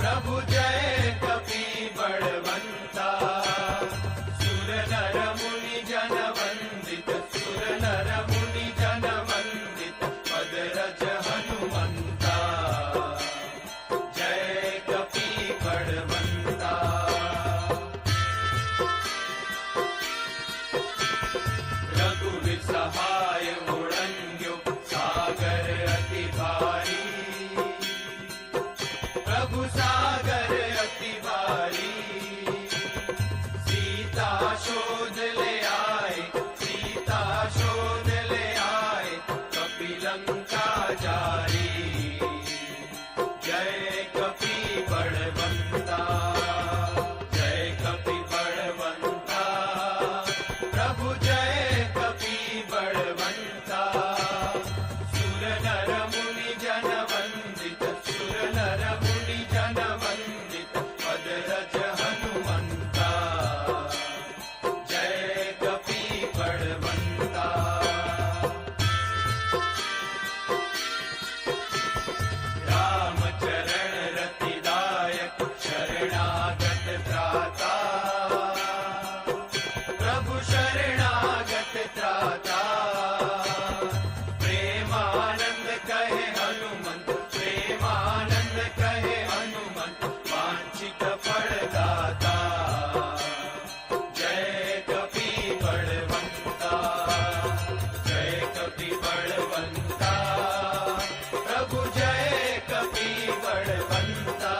प्रभु जय कपि बलवंता सुर नर मुनि जन वंदित सुर नर मुनि जन वंदित पद रज हनुमंता जय कपि बलवंता रघुवीर सहाय उड़ंग्यो सागर अति भारी प्रभु सागर अति भारी सीता शोध ले आए सीता शोध ले आए कपि लंका जारी जय कपि बलवंता जय कपि बलवंता प्रभु जय कपि बलवंता सुर नर मुनि जन वंदित सुर नर मुनि जन वंदित पद रज हनुमंता जय कपि बलवंता राम चरण रतिदायक शरणागत त्राता प्रभु शरणागत त्राता प्रेमानंद कहे हनुमंत प्रेमानंद कहे हनुमंत वांछित फलदाता जय कपि बलवंता जय कपि बलवंता प्रभु जय कपि बलवंता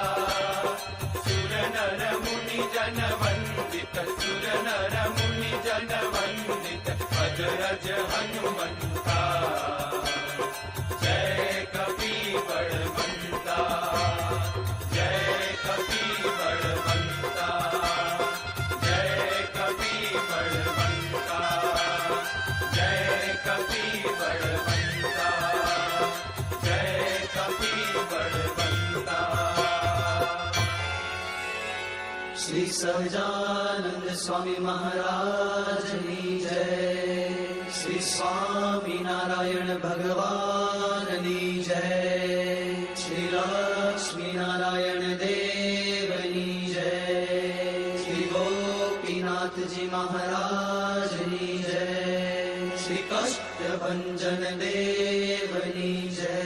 सुर नर मुनि जन वंदित सुर नर मुनि जन वंदित पद रज हनुमंता जय कपि बलवंता जय कपि बलवंता जय कपि बलवंता जय कपि बलवंता जय कपि बलवंता श्री सहजानंद स्वामी महाराज की जय श्री स्वामी नारायण भगवान की जय श्री लक्ष्मी नारायण देव की जय श्री गोपीनाथ जी महाराज की जय श्री कष्ट भंजन देव की जय।